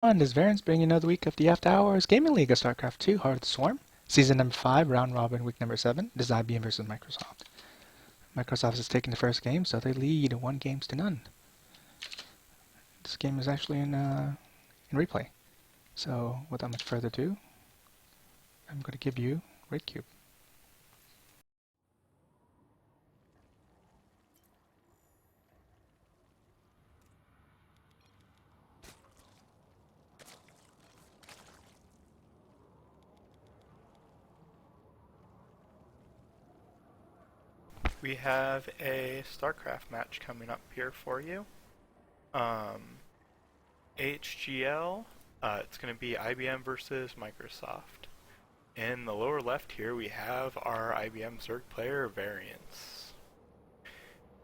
This is Variance bringing another week of the After Hours Gaming League of StarCraft 2 Heart of the Swarm. Season number 5, round robin, week number 7. This is IBM versus Microsoft. Microsoft has taken the first game, so they lead 1-0. This game is actually in replay. So without much further ado, I'm going to give you Wraithcube. We have a StarCraft match coming up here for you. AHGL, it's going to be IBM versus Microsoft. In the lower left here we have our IBM Zerg player, Variance.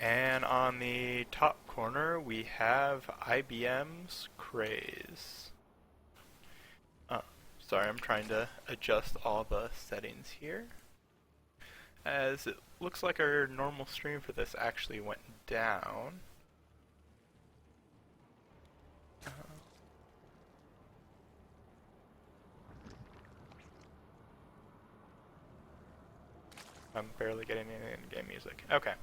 And on the top corner we have IBM's Krayze. Sorry, I'm trying to adjust all the settings here, as it looks like our normal stream for this actually went down. I'm barely getting any in-game music. Okay.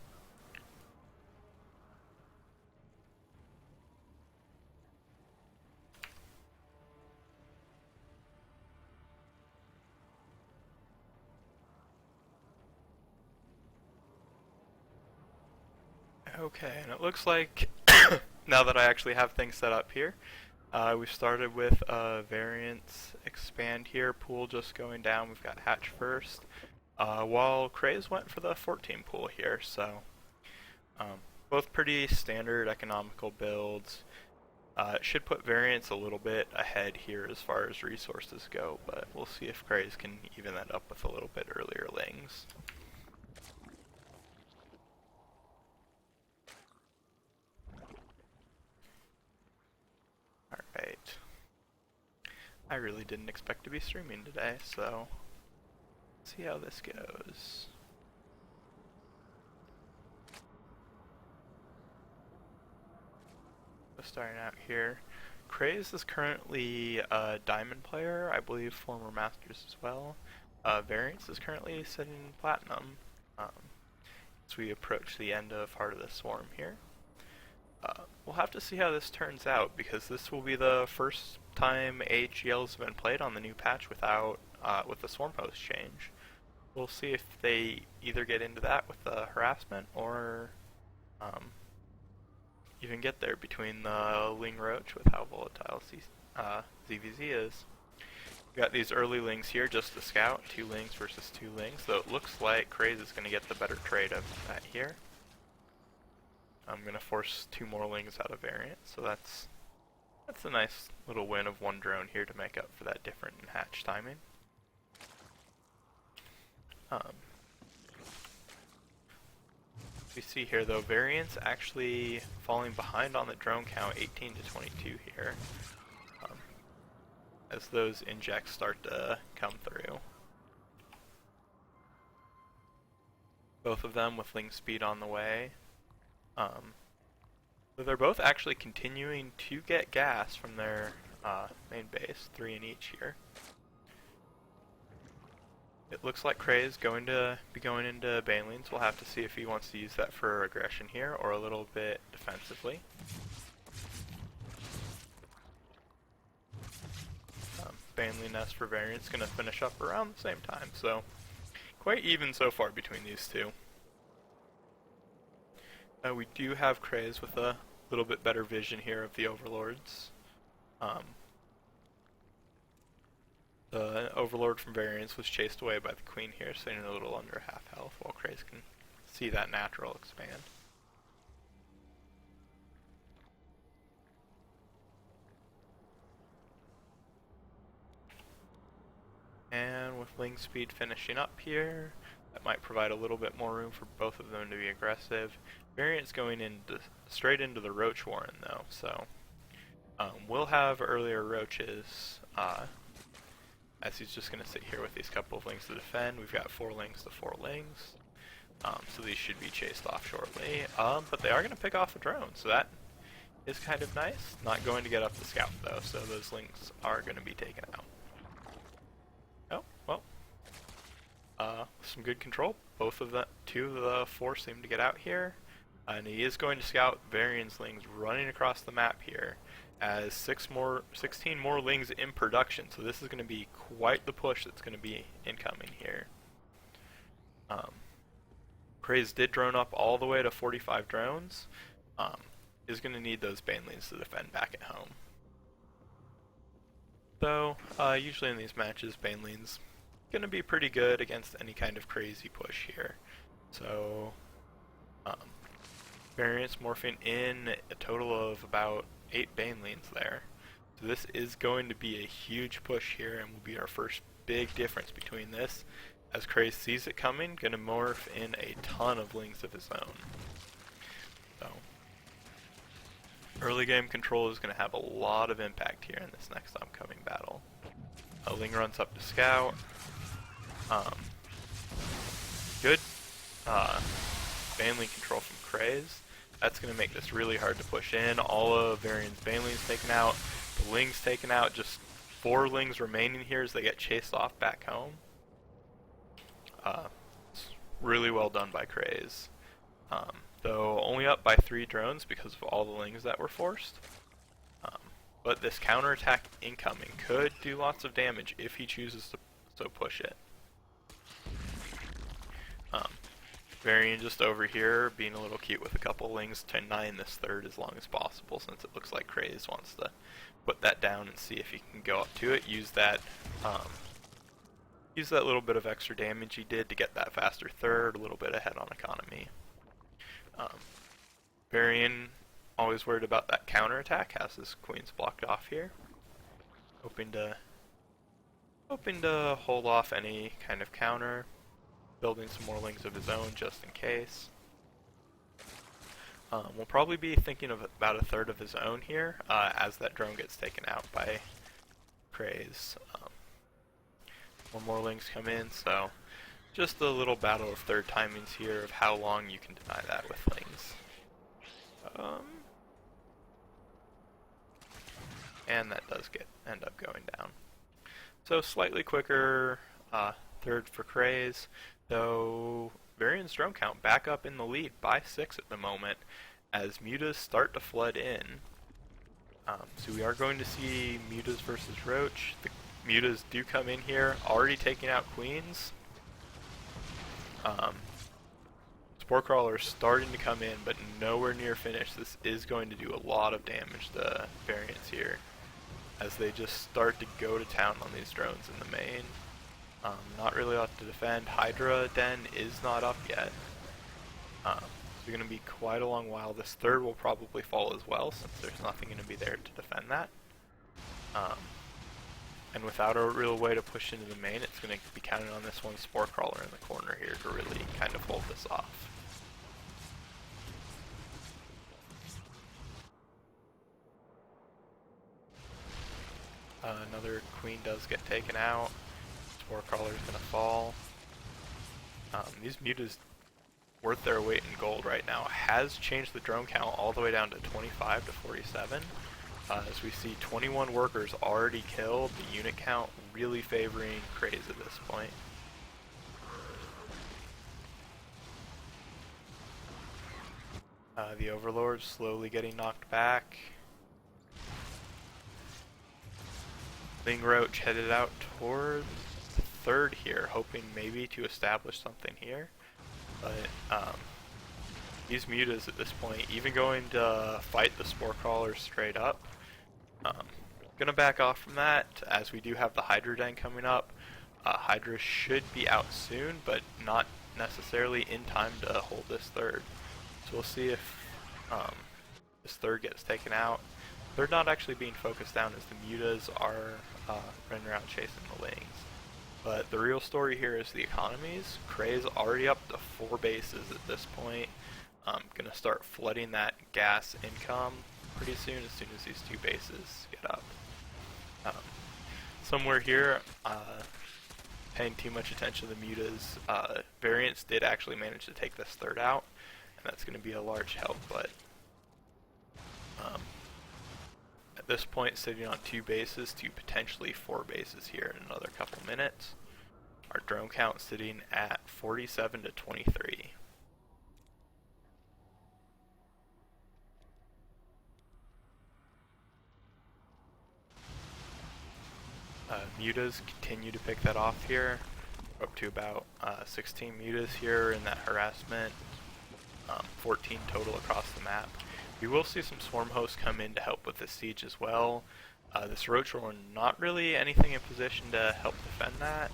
Okay, and it looks like now that I actually have things set up here, we've started with Variance expand here, pool just going down. We've got hatch first, while Krayze went for the 14 pool here, so both pretty standard economical builds. It should put Variance a little bit ahead here as far as resources go, but we'll see if Krayze can even that up with a little bit earlier lings. Alright. I really didn't expect to be streaming today, so let's see how this goes. So starting out here, Krayze is currently a Diamond player, I believe former Masters as well. Variance is currently sitting Platinum as we approach the end of Heart of the Swarm here. We'll have to see how this turns out, because this will be the first time AHGL's been played on the new patch without with the Swarm host change. We'll see if they either get into that with the harassment or even get there between the Ling Roach with how volatile ZVZ is. We got these early Lings here just to scout, 2 Lings versus 2 Lings, so it looks like Krayze is going to get the better trade of that here. I'm going to force 2 more Lings out of Variance, so that's a nice little win of 1 drone here to make up for that different in hatch timing. We see here though, Variance actually falling behind on the drone count, 18 to 22 here, as those injects start to come through. Both of them with Ling speed on the way. So they're both actually continuing to get gas from their main base, 3 in each here. It looks like Krayze going to be going into Banelings. We'll have to see if he wants to use that for aggression here or a little bit defensively. Baneling Nest for Variance going to finish up around the same time, so quite even so far between these two. We do have Krayze with a little bit better vision here of the Overlords. The Overlord from Variance was chased away by the Queen here, sitting a little under half health, while Krayze can see that natural expand. And with Ling speed finishing up here, that might provide a little bit more room for both of them to be aggressive. Variance going straight into the Roach Warren though, so we'll have earlier Roaches, as he's just going to sit here with these couple of Lings to defend. We've got 4 Lings to 4 Lings, so these should be chased off shortly, but they are going to pick off a drone, so that is kind of nice. Not going to get up the scout though, so those lings are going to be taken out. Oh, well. Some good control. Two of the four seem to get out here. And he is going to scout Variance lings running across the map here as 16 more lings in production. So this is going to be quite the push that's going to be incoming here. Krayze did drone up all the way to 45 drones. Is going to need those banelings to defend back at home. So usually in these matches, banelings going to be pretty good against any kind of crazy push here. So Variance morphing in a total of about 8 banelings there. So this is going to be a huge push here and will be our first big difference between this. As Krayze sees it coming, going to morph in a ton of lings of his own. So early game control is going to have a lot of impact here in this next upcoming battle. A ling runs up to scout. Good baneling control from Krayze. That's going to make this really hard to push in. All of Varian's banelings taken out. The lings taken out. Just 4 lings remaining here as they get chased off back home. It's really well done by Krayze. Though only up by 3 drones because of all the lings that were forced. But this counterattack incoming could do lots of damage if he chooses to so push it. Varian just over here being a little cute with a couple lings to 9 this third as long as possible, since it looks like Krayze wants to put that down and see if he can go up to it. Use that little bit of extra damage he did to get that faster third, a little bit ahead on economy. Varian always worried about that counterattack, has his queens blocked off here. Hoping to hold off any kind of counter. Building some more lings of his own just in case. We'll probably be thinking of about a third of his own here as that drone gets taken out by Krayze. More lings come in, so just a little battle of third timings here of how long you can deny that with lings. And that does end up going down. So slightly quicker third for Krayze, though Varian's drone count back up in the lead by 6 at the moment as mutas start to flood in. So we are going to see mutas versus Roach. The mutas do come in here, already taking out queens. Spore Crawler starting to come in, but nowhere near finished. This is going to do a lot of damage to Variance here as they just start to go to town on these drones in the main. Not really a lot to defend. Hydra Den is not up yet. So it's going to be quite a long while. This third will probably fall as well, since there's nothing going to be there to defend that. And without a real way to push into the main, it's going to be counting on this one Spore Crawler in the corner here to really kind of hold this off. Another queen does get taken out. Spore Crawler is going to fall. These mutas worth their weight in gold right now. Has changed the drone count all the way down to 25 to 47. As we see 21 workers already killed, the unit count really favoring Krayze at this point. The Overlord slowly getting knocked back. Ling Roach headed out towards the third here, hoping maybe to establish something here. But these mutas at this point, even going to fight the Spore Crawler straight up, gonna back off from that as we do have the Hydra Den coming up. Hydra should be out soon, but not necessarily in time to hold this third. So we'll see if this third gets taken out. They're not actually being focused down as the mutas are running around chasing the lings. But the real story here is the economies. Krayze already up to 4 bases at this point. Gonna start flooding that gas income pretty soon as these 2 bases get up. Somewhere here, paying too much attention to the mutas, Variance did actually manage to take this third out, and that's going to be a large help, but this point sitting on 2 bases to potentially 4 bases here in another couple minutes. Our drone count sitting at 47 to 23. Mutas continue to pick that off here. We're up to about 16 mutas here in that harassment, 14 total across the map. We will see some swarm hosts come in to help with this siege as well. This roach roll not really anything in position to help defend that.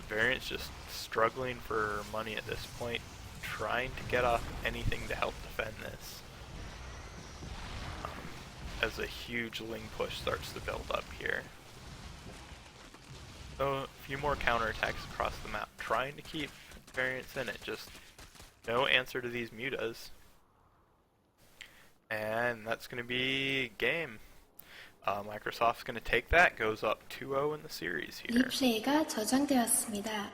Variance just struggling for money at this point, trying to get off anything to help defend this. As a huge Ling push starts to build up here. So a few more counterattacks across the map, trying to keep Variance in it, just no answer to these mutas. And that's going to be game. Microsoft's going to take that, goes up 2-0 in the series here. 리플레이가 저장되었습니다.